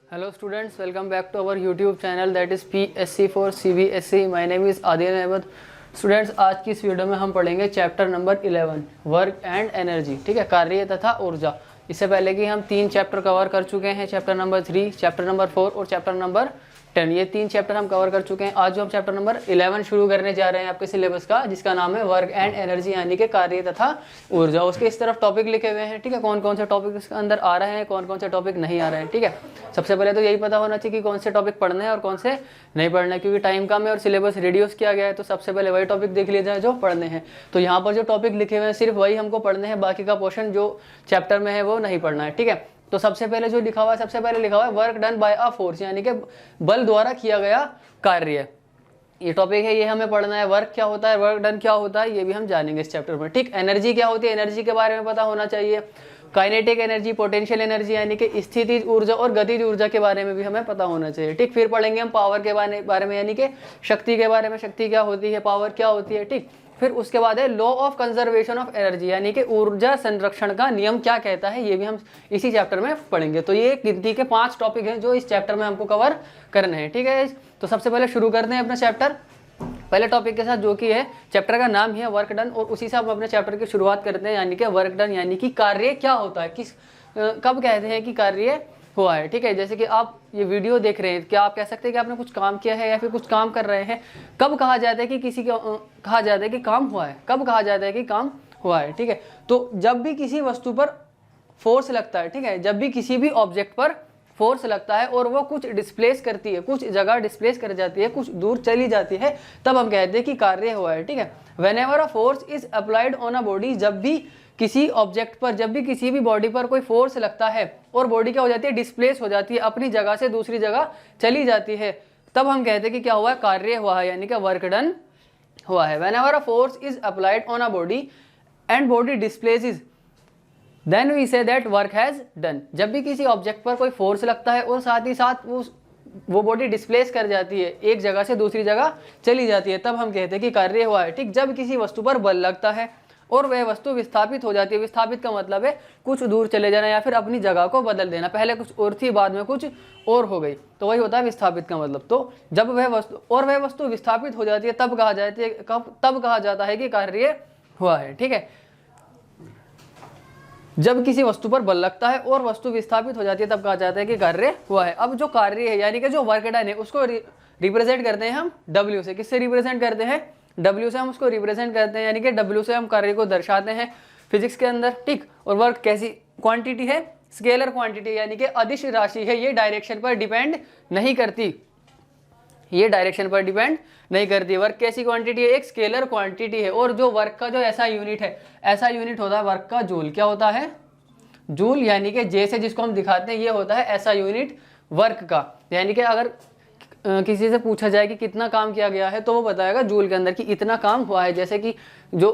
Hello students, welcome back to our YouTube channel that is PSC for CBSE. My name is Adil Ahmad. Students, आज की इस video में हम पढ़ेंगे chapter number 11 work and energy. ठीक है, कार्य तथा ऊर्जा. इससे पहले कि हम 3 चैप्टर कवर कर चुके हैं, चैप्टर नंबर 3, चैप्टर नंबर 4 और चैप्टर नंबर 10. ये 3 चैप्टर हम कवर कर चुके हैं. आज जो हम चैप्टर नंबर 11 शुरू करने जा रहे हैं आपके सिलेबस का, जिसका नाम है वर्क एंड एनर्जी यानी कि कार्य तथा ऊर्जा. उसके इस तरफ टॉपिक लिखे हुए हैं. ठीक है, कौन कौन से टॉपिक इसके अंदर आ रहे हैं, कौन कौन से टॉपिक नहीं आ रहे हैं. ठीक है, सबसे पहले तो यही पता होना चाहिए कि कौन से टॉपिक पढ़ने हैं और कौन से नहीं पढ़ने हैं, क्योंकि टाइम कम है और सिलेबस रिड्यूस किया गया है. तो सबसे पहले वही टॉपिक देख लिए जाए जो पढ़ने हैं. तो यहाँ पर जो टॉपिक लिखे हुए हैं सिर्फ वही हमको पढ़ने हैं, बाकी का पोर्शन जो चैप्टर में है वो नहीं पढ़ना है. ठीक है, तो सबसे पहले जो लिखा हुआ है, सबसे पहले लिखा हुआ है work done by a force, यानी कि बल द्वारा किया गया कार्य. ये टॉपिक है, ये हमें पढ़ना है. वर्क क्या होता है, वर्क डन क्या होता है, ये भी हम जानेंगे इस चैप्टर में. ठीक, एनर्जी क्या होती है, एनर्जी के बारे में पता होना चाहिए. काइनेटिक एनर्जी, पोटेंशियल एनर्जी यानी कि स्थितिज ऊर्जा और गतिज ऊर्जा के बारे में भी हमें पता होना चाहिए. ठीक, फिर पढ़ेंगे हम पावर के बारे में, यानी कि शक्ति के बारे में. शक्ति क्या होती है, पावर क्या होती है. ठीक, फिर उसके बाद है law of conservation of energy, यानी कि ऊर्जा संरक्षण का नियम क्या कहता है, ये भी हम इसी चैप्टर में पढ़ेंगे. तो ये गिनती के 5 टॉपिक हैं जो इस चैप्टर में हमको कवर करने हैं. ठीक है, तो सबसे पहले शुरू करते हैं अपना चैप्टर पहले टॉपिक के साथ, जो कि है चैप्टर का नाम ही है वर्क डन, और उसी से हम अपने चैप्टर की शुरुआत करते हैं. यानी कि वर्क डन यानी कि कार्य क्या होता है, कब कहते हैं कि कार्य हुआ है. ठीक है, जैसे कि आप ये वीडियो देख रहे हैं, क्या आप कह सकते हैं कि आपने कुछ काम किया है या फिर कुछ काम कर रहे हैं. कब कहा जाता है कि किसी को कहा जाता है कि काम हुआ है, कब कहा जाता है कि काम हुआ है. ठीक है, तो जब भी किसी वस्तु पर फोर्स लगता है, ठीक है, जब भी किसी भी ऑब्जेक्ट पर फोर्स लगता है और वो कुछ डिस्प्लेस करती है, कुछ जगह डिस्प्लेस कर जाती है, कुछ दूर चली जाती है, तब हम कहते हैं कि कार्य हुआ है. ठीक है, whenever a force is applied on a body, जब भी किसी ऑब्जेक्ट पर, जब भी किसी भी बॉडी पर कोई फोर्स लगता है और बॉडी क्या हो जाती है, डिस्प्लेस हो जाती है, अपनी जगह से दूसरी जगह चली जाती है, तब हम कहते हैं कि क्या हुआ है, कार्य हुआ है, यानी कि वर्क डन हुआ है. Whenever a force is applied on a body and body displaces, then we say that work has done. जब भी किसी ऑब्जेक्ट पर कोई फोर्स लगता है और साथ ही साथ वो बॉडी डिस्प्लेस कर जाती है, एक जगह से दूसरी जगह चली जाती है, तब हम कहते हैं कि कार्य हुआ है. ठीक, जब किसी वस्तु पर बल लगता है और वह वस्तु विस्थापित हो जाती है, विस्थापित का मतलब है कुछ दूर चले जाना या फिर अपनी जगह को बदल देना, पहले कुछ और थी बाद में कुछ और हो गई, तो वही होता है विस्थापित का मतलब. तो जब वह वस्तु विस्थापित हो जाती है तब कहा जाता है कि कार्य हुआ है. ठीक है, जब किसी वस्तु पर बल लगता है और वस्तु विस्थापित हो जाती है तब कहा जाता है कि कार्य हुआ है. अब जो कार्य है यानी कि जो वर्क डन है उसको रिप्रेजेंट करते हैं हम W से. किससे रिप्रेजेंट करते हैं, W से हम उसको रिप्रेजेंट करते हैं, यानी कि W से हम कार्य को दर्शाते हैं फिजिक्स के अंदर. ठीक, और वर्क कैसी क्वांटिटी है, स्केलर क्वांटिटी, यानी कि अदिश राशि है, ये डायरेक्शन पर डिपेंड नहीं करती, ये डायरेक्शन पर डिपेंड नहीं करती. वर्क कैसी क्वांटिटी है, एक स्केलर क्वांटिटी है. और जो वर्क का जो ऐसा यूनिट है, ऐसा यूनिट होता है वर्क का जूल. क्या होता है, जूल, यानी कि जे से जिसको हम दिखाते हैं, ये होता है ऐसा यूनिट वर्क का. यानी कि अगर किसी से पूछा जाए कि कितना काम किया गया है तो वो बताएगा जूल के अंदर कि इतना काम हुआ है. जैसे कि जो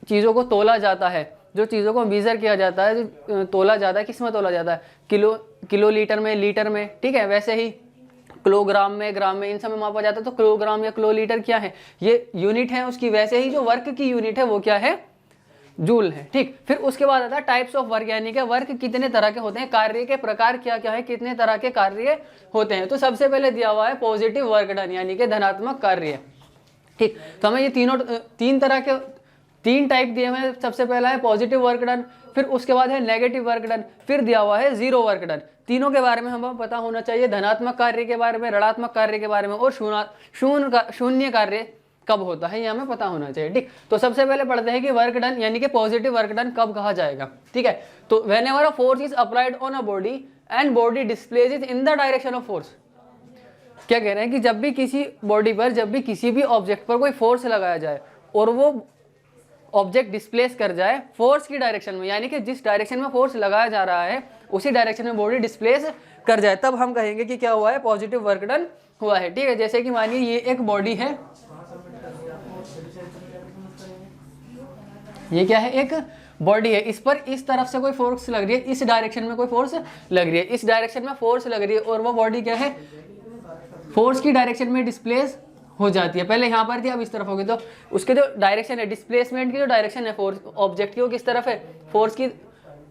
चीज़ों को तोला जाता है, जो चीज़ों को मेजर किया जाता है, जो तोला जाता है, किस में तोला जाता है, किलो लीटर में, लीटर में. ठीक है, वैसे ही किलोग्राम में, ग्राम में, इन सब में मापा जाता है. तो किलोग्राम या किलो लीटर क्या है, ये यूनिट है उसकी. वैसे ही जो वर्क की यूनिट है वो क्या है, जूल है. ठीक, फिर उसके बाद आता है टाइप्स ऑफ वर्क, यानी कि वर्क कितने तरह के होते हैं, कार्य के प्रकार क्या क्या है, कितने तरह के कार्य होते हैं. तो सबसे पहले दिया हुआ है पॉजिटिव वर्क डन, यानी कि धनात्मक कार्य. ठीक, तो हमें ये तीन तरह के 3 टाइप दिए हुए हैं. सबसे पहला है पॉजिटिव वर्क डन, फिर उसके बाद है नेगेटिव वर्क डन, फिर दिया हुआ है जीरो वर्क डन. तीनों के बारे में हमें पता होना चाहिए, धनात्मक कार्य के बारे में, ऋणात्मक कार्य के बारे में, और शून्य कार्य कब होता है ये हमें पता होना चाहिए. ठीक, तो सबसे पहले पढ़ते हैं कि वर्क डन यानी कि पॉजिटिव वर्क डन कब कहा जाएगा. ठीक है, तो whenever a force is applied on a body and body displaces in the direction of force. क्या कह रहे हैं कि जब भी किसी बॉडी पर, जब भी किसी भी ऑब्जेक्ट पर कोई फोर्स लगाया जाए और वो ऑब्जेक्ट डिस्प्लेस कर जाए फोर्स की डायरेक्शन में, यानी कि जिस डायरेक्शन में फोर्स लगाया जा रहा है उसी डायरेक्शन में बॉडी डिस्प्लेस कर जाए, तब हम कहेंगे कि क्या हुआ है, पॉजिटिव वर्क डन हुआ है. ठीक है, जैसे कि मानिए ये एक बॉडी है, ये क्या है, एक बॉडी है, इस पर इस तरफ से कोई फोर्स लग रही है, इस डायरेक्शन में कोई फोर्स लग रही है, इस डायरेक्शन में फोर्स लग रही है, और वो बॉडी क्या है, फोर्स की डायरेक्शन में डिस्प्लेस हो जाती है. पहले यहाँ पर थी, अब इस तरफ होगी, तो उसके जो डायरेक्शन है, डिस्प्लेसमेंट की जो डायरेक्शन है फोर्स ऑब्जेक्ट की, वो किस तरफ है, फोर्स की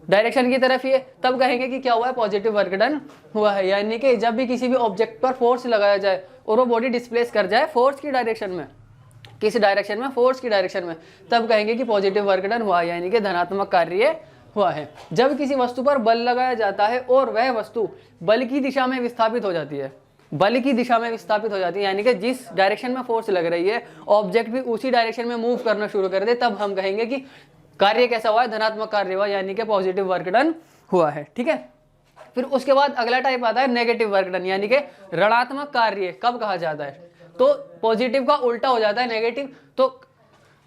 डायरेक्शन की तरफ ही है, तब कहेंगे कि क्या हुआ है, पॉजिटिव वर्क डन हुआ है। यानी कि जब भी किसी भी ऑब्जेक्ट पर फोर्स लगाया जाए और वो बॉडी डिस्प्लेस कर जाए फोर्स की डायरेक्शन में, किस डायरेक्शन में, फोर्स की डायरेक्शन में, तब कहेंगे कि पॉजिटिव वर्क डन हुआ है, यानी कि धनात्मक कार्य हुआ है। जब किसी वस्तु पर बल लगाया जाता है और वह वस्तु बल की दिशा में विस्थापित हो जाती है, बल की दिशा में विस्थापित हो जाती है, यानी कि जिस डायरेक्शन में फोर्स लग रही है ऑब्जेक्ट भी उसी डायरेक्शन में मूव करना शुरू कर दे, तब हम कहेंगे कि कार्य कैसा हुआ है, धनात्मक कार्य हुआ, यानी कि पॉजिटिव वर्क डन हुआ है। ठीक है, फिर उसके बाद अगला टाइप आता है नेगेटिव वर्क डन, यानी कि ऋणात्मक कार्य कब कहा जाता है, तो पॉजिटिव का उल्टा हो जाता है नेगेटिव, तो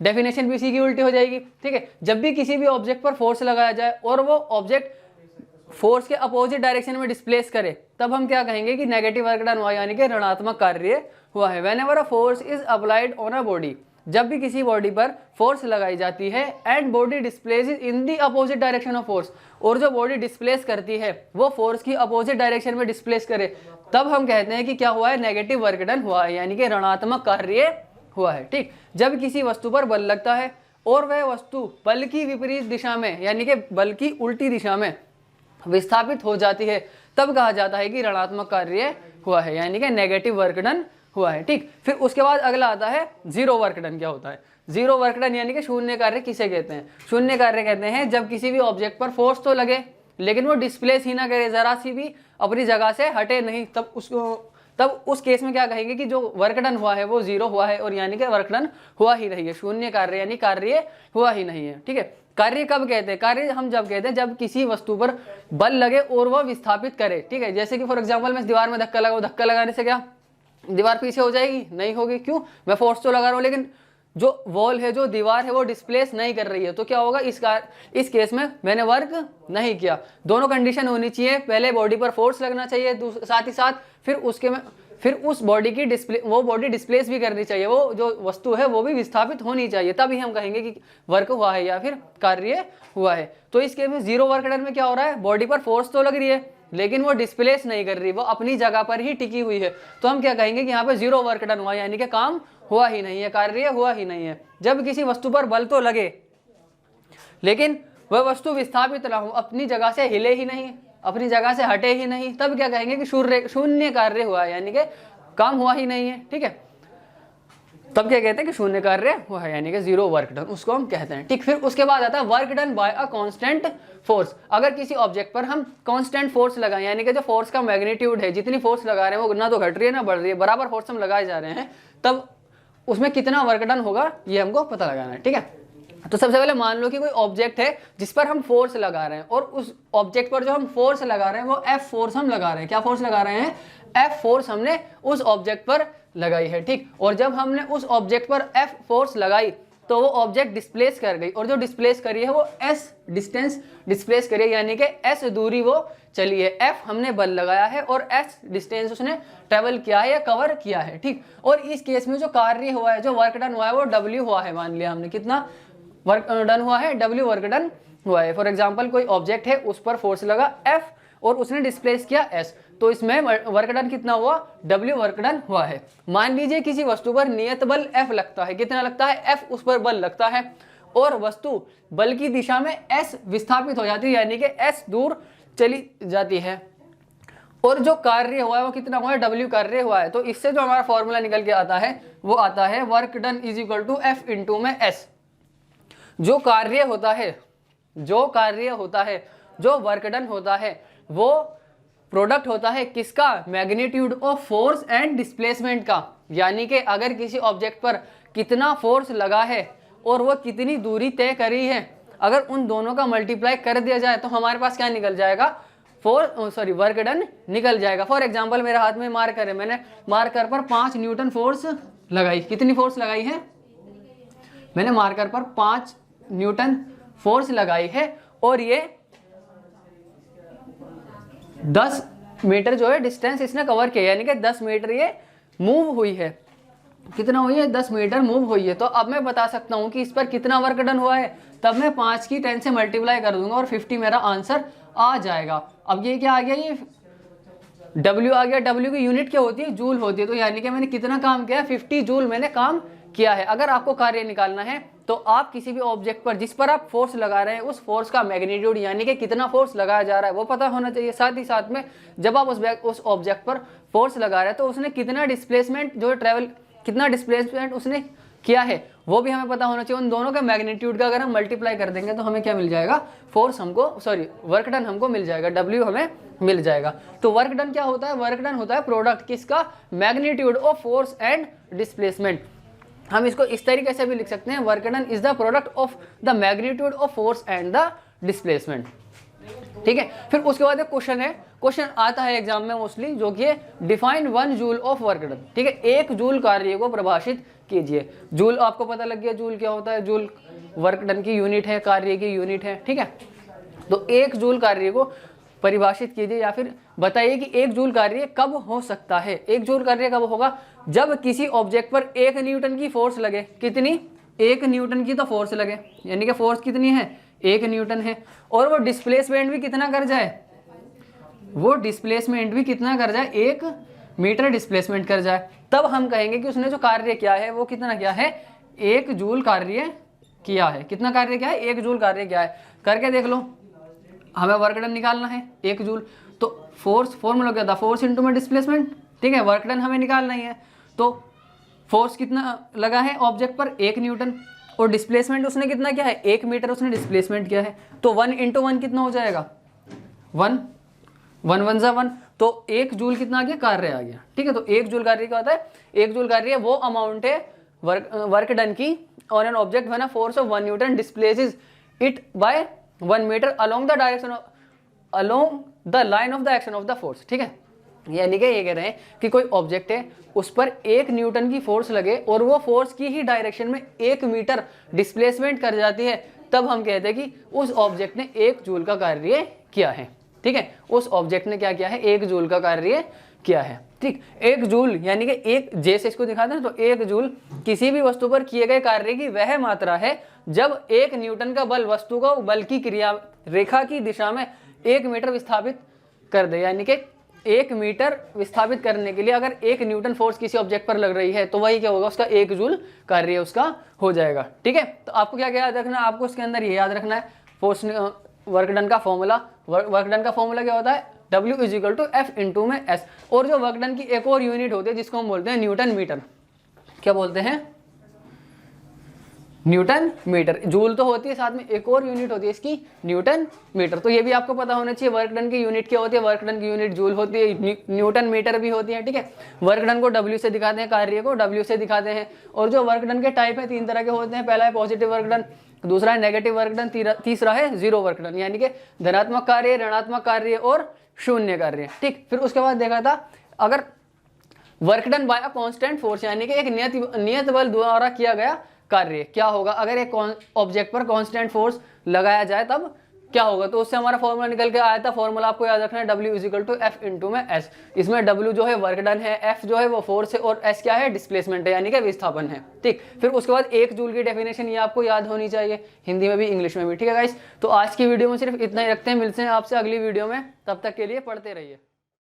डेफिनेशन भी इसी की उल्टी हो जाएगी। ठीक है, जब भी किसी भी ऑब्जेक्ट पर फोर्स लगाया जाए और वो ऑब्जेक्ट फोर्स के अपोजिट डायरेक्शन में डिस्प्लेस करे, तब हम क्या कहेंगे कि नेगेटिव वर्क डन हुआ, यानी कि ऋणात्मक कार्य हुआ है। Whenever a force is applied on a body, जब भी किसी बॉडी पर फोर्स लगाई जाती है and body displace in the opposite direction of force, और जो बॉडी डिस्प्लेस करती है वो फोर्स की अपोजिट डायरेक्शन में डिस्प्लेस करे, तब हम कहते हैं कि क्या हुआ है, नेगेटिव वर्क डन हुआ है, यानी कि ऋणात्मक कार्य हुआ है। ठीक, जब किसी वस्तु पर बल लगता है और वह वस्तु बल की विपरीत दिशा में, यानी कि बल की उल्टी दिशा में विस्थापित हो जाती है, तब कहा जाता है कि ऋणात्मक कार्य हुआ है, यानी कि नेगेटिव वर्क डन हुआ है। ठीक, फिर उसके बाद अगला आता है जीरो वर्क डन। क्या होता है जीरो वर्क डन, यानी कि शून्य कार्य किसे कहते हैं, शून्य कार्य कहते हैं जब किसी भी ऑब्जेक्ट पर फोर्स तो लगे लेकिन वो डिस्प्लेस ही ना करे, जरा सी भी अपनी जगह से हटे नहीं, तब उस केस में क्या कहेंगे कि जो वर्क डन हुआ है वो जीरो हुआ है, और यानी कि वर्क डन हुआ ही नहीं है, शून्य कार्य यानी कार्य हुआ ही नहीं है। ठीक है, कार्य कब कहते हैं, कार्य हम जब कहते हैं जब किसी वस्तु पर बल लगे और वह विस्थापित करे। ठीक है, जैसे कि फॉर एग्जांपल मैं इस दीवार में धक्का लगाऊं, धक्का लगाने से क्या दीवार पीछे हो जाएगी, नहीं होगी, क्यों, मैं फोर्स तो लगा रहा हूं लेकिन जो वॉल है, जो दीवार है वो डिस्प्लेस नहीं कर रही है, तो क्या होगा, इस केस में मैंने वर्क नहीं किया। दोनों कंडीशन होनी चाहिए, पहले बॉडी पर फोर्स लगना चाहिए, साथ ही साथ फिर उस बॉडी की वो बॉडी डिस्प्लेस भी करनी चाहिए, वो जो वस्तु है वो भी विस्थापित होनी चाहिए, तभी हम कहेंगे कि वर्क हुआ है या फिर कार्य हुआ है। तो इस केस में जीरो वर्क डन में क्या हो रहा है, बॉडी पर फोर्स तो लग रही है लेकिन वो डिस्प्लेस नहीं कर रही, वो अपनी जगह पर ही टिकी हुई है, तो हम क्या कहेंगे कि यहाँ पे जीरो वर्क डन हुआ, यानी कि काम हुआ ही नहीं है, कार्य हुआ ही नहीं है। जब किसी वस्तु पर बल तो लगे लेकिन वह वस्तु विस्थापित ना हो, अपनी जगह से हिले ही नहीं, अपनी जगह से हटे ही नहीं, तब क्या कहेंगे कि शून्य कार्य हुआ है, यानी कि काम हुआ ही नहीं है। ठीक है, तब क्या कहते हैं कि शून्य कार्य हुआ है, यानी कि जीरो वर्क डन, उसको हम कहते हैं। ठीक, फिर उसके बाद आता है work done by a constant force. अगर किसी ऑब्जेक्ट पर हम कांस्टेंट फोर्स लगाएं, यानी कि जो फोर्स का मैग्नीट्यूड है, जितनी फोर्स लगा रहे हैं वो ना तो घट रही है ना बढ़ रही है, बराबर फोर्स हम लगाए जा रहे हैं, तब उसमें कितना वर्क डन होगा ये हमको पता लगाना है। ठीक है, तो सबसे पहले मान लो कि कोई ऑब्जेक्ट है जिस पर हम फोर्स लगा रहे हैं, और उस ऑब्जेक्ट पर जो हम फोर्स लगा रहे हैं वो एफ फोर्स हम लगा रहे हैं। क्या फोर्स लगा रहे हैं, एफ फोर्स हमने उस ऑब्जेक्ट पर लगाई है। ठीक, और जब हमने उस ऑब्जेक्ट पर एफ फोर्स लगाई तो वो ऑब्जेक्ट डिस्प्लेस कर गई, और जो डिस्प्लेस करी है वो एस डिस्टेंस डिस्प्लेस करी है, यानी कि एस दूरी वो चली है, एफ हमने बल लगाया है और एस डिस्टेंस उसने ट्रेवल किया है या कवर किया है। ठीक, और इस केस में जो कार्य हुआ है, जो वर्क डन हुआ है वो डब्ल्यू हुआ है, मान लिया हमने कितना वर्क डन हुआ है, डब्ल्यू वर्क डन हुआ है। फॉर एग्जाम्पल कोई ऑब्जेक्ट है, उस पर फोर्स लगा एफ और उसने डिस्प्लेस किया एस, तो इसमें वर्क डन कितना हुआ, डब्ल्यू वर्क डन हुआ है। मान लीजिए किसी वस्तु पर नियत बल एफ लगता है, कितना लगता है, एफ उस पर बल लगता है, और वस्तु बल की दिशा में एस विस्थापित हो जाती है, यानी कि एस दूर चली जाती है, और जो कार्य हुआ है वो कितना हुआ है, डब्ल्यू कार्य हुआ है। तो इससे जो हमारा फॉर्मूला निकल के आता है वो आता है work done is equal to F into में एस। जो कार्य होता है, जो वर्क डन होता है, वो प्रोडक्ट होता है किसका, magnitude of force and displacement का, यानी कि अगर किसी ऑब्जेक्ट पर कितना फोर्स लगा है और वो कितनी दूरी तय करी है, अगर उन दोनों का मल्टीप्लाई कर दिया जाए तो हमारे पास क्या निकल जाएगा, वर्क डन निकल जाएगा। फॉर एग्जाम्पल मेरे हाथ में मार्कर है, मैंने मार्कर पर 5 न्यूटन फोर्स लगाई, कितनी फोर्स लगाई है, मैंने मार्कर पर 5 न्यूटन फोर्स लगाई है, और ये 10 मीटर जो है डिस्टेंस इसने कवर किया, यानी कि 10 मीटर ये मूव हुई है, कितना हुई है, 10 मीटर मूव हुई है। तो अब मैं बता सकता हूं कि इस पर कितना वर्क डन हुआ है, तब मैं 5 की 10 से मल्टीप्लाई कर दूंगा और 50 मेरा आंसर आ जाएगा। अब ये क्या आ गया, ये W आ गया, W की यूनिट क्या होती है, जूल होती है, तो यानी कि मैंने कितना काम किया, 50 जूल मैंने काम किया है। अगर आपको कार्य निकालना है तो आप किसी भी ऑब्जेक्ट पर जिस पर आप फोर्स लगा रहे हैं उस फोर्स का मैग्नीट्यूड यानी कि कितना फोर्स लगाया जा रहा है वो पता होना चाहिए। साथ ही साथ में जब आप उस ऑब्जेक्ट पर फोर्स लगा रहे हैं तो उसने कितना डिस्प्लेसमेंट जो ट्रेवल कितना डिस्प्लेसमेंट उसने किया है वो भी हमें पता होना चाहिए। उन दोनों के मैग्नीट्यूड का अगर हम मल्टीप्लाई कर देंगे तो हमें क्या मिल जाएगा, फोर्स हमको वर्क डन हमको मिल जाएगा, W हमें मिल जाएगा। तो वर्क डन क्या होता है, वर्क डन होता है प्रोडक्ट किसका, magnitude of force and displacement. हम इसको इस तरीके से भी लिख सकते हैं, work done is the product of the magnitude of force and the displacement. ठीक है, फिर उसके बाद एक क्वेश्चन है, क्वेश्चन आता है एग्जाम में मोस्टली, जो कि define 1 joule of work done. ठीक है, 1 जूल कार्य को परिभाषित कीजिए। जूल आपको पता लग गया, जूल क्या होता है, जूल वर्क डन की यूनिट है, कार्य की यूनिट है। ठीक है, तो 1 जूल कार्य को परिभाषित कीजिए या फिर बताइए कि 1 जूल कार्य कब हो सकता है। 1 जूल कार्य कब होगा, जब किसी ऑब्जेक्ट पर 1 न्यूटन की फोर्स लगे। कितनी, 1 न्यूटन की तो फोर्स लगे, यानी कि फोर्स कितनी है, 1 न्यूटन है, और वो डिस्प्लेसमेंट भी कितना कर जाए, वो डिस्प्लेसमेंट भी कितना कर जाए, 1 मीटर डिस्प्लेसमेंट कर जाए। तब हम कहेंगे कि उसने जो कार्य किया है वो कितना किया है, 1 जूल कार्य किया है। कितना कार्य किया है, 1 जूल कार्य किया है। करके देख लो, हमें वर्क डन निकालना है 1 जूल, तो फोर्स फॉर्मूला क्या था, फोर्स इंटू में डिस्प्लेसमेंट। ठीक है, वर्क डन हमें निकालना ही है, तो फोर्स कितना लगा है ऑब्जेक्ट पर, 1 न्यूटन, और डिस्प्लेसमेंट उसने कितना किया है, 1 मीटर उसने डिस्प्लेसमेंट किया है। तो 1 इंटू 1 कितना हो जाएगा, 1 1 1 जा 1, तो 1 जूल कितना आ गया, कार्य आ गया। ठीक है, तो 1 जूल कार्य क्या होता है, 1 जूल कार्य वो अमाउंट है वर्क डन की on an object when a force of 1 newton displaces it by 1 metre along the direction of along the line of the action of the force. ठीक है, यानी कि ये कह रहे हैं कि कोई ऑब्जेक्ट है, उस पर 1 न्यूटन की फोर्स लगे और वो फोर्स की ही डायरेक्शन में 1 मीटर डिस्प्लेसमेंट कर जाती है, तब हम कहते हैं कि उस ऑब्जेक्ट ने 1 जूल का कार्य किया है। ठीक है, उस ऑब्जेक्ट ने क्या किया है, 1 जूल का कार्य किया है। ठीक, 1 जूल यानी कि 1 जैसे इसको दिखाते हैं, तो 1 जूल किसी भी वस्तु पर किए गए कार्य की वह मात्रा है जब 1 न्यूटन का बल वस्तु को बल की क्रिया रेखा की दिशा में 1 मीटर विस्थापित कर दे। यानी कि 1 मीटर विस्थापित करने के लिए अगर 1 न्यूटन फोर्स किसी ऑब्जेक्ट पर लग रही है तो वही क्या होगा, उसका 1 जूल कार्य उसका हो जाएगा। ठीक है, तो आपको क्या क्या याद रखना है, आपको इसके अंदर ये याद रखना है, फोर्स वर्क डन का फॉर्मूला, वर्क डन का फॉर्मूला क्या होता है, W equal to F into में S। और जो वर्क डन की एक और यूनिट होती है जिसको हम बोलते हैं न्यूटन मीटर। क्या बोलते हैं, न्यूटन मीटर। जूल तो होती है, साथ में एक और यूनिट होती है इसकी, न्यूटन मीटर। तो ये भी आपको पता होना चाहिए, वर्क डन की यूनिट क्या होती है, वर्क डन की यूनिट जूल होती है, न्यूटन मीटर भी होती है। ठीक है, वर्क डन को W से दिखाते हैं, कार्य को W से दिखाते हैं। और जो वर्क डन के टाइप है 3 तरह के होते हैं, पहला है पॉजिटिव वर्क डन, दूसरा है नेगेटिव वर्क डन, तीसरा है जीरो वर्क डन, यानी कि धनात्मक कार्य, ऋणात्मक कार्य और शून्य कार्य। ठीक, फिर उसके बाद देखा था अगर work done by a constant force, यानी कि एक नियत बल द्वारा किया गया कार्य क्या होगा, अगर एक ऑब्जेक्ट पर कांस्टेंट फोर्स लगाया जाए तब क्या होगा। तो उससे हमारा फॉर्मूला निकल के आया था, फॉर्मूला आपको याद रखना है, W equal to F into में S। इसमें W जो है वर्क डन है, F जो है वो फोर्स है, और S क्या है, डिस्प्लेसमेंट है, यानी कि विस्थापन है। ठीक, फिर उसके बाद 1 जूल की डेफिनेशन ये आपको याद होनी चाहिए, हिंदी में भी इंग्लिश में भी। ठीक है गाइस, तो आज की वीडियो में सिर्फ इतना ही रखते हैं, मिलते हैं आपसे अगली वीडियो में, तब तक के लिए पढ़ते रहिए।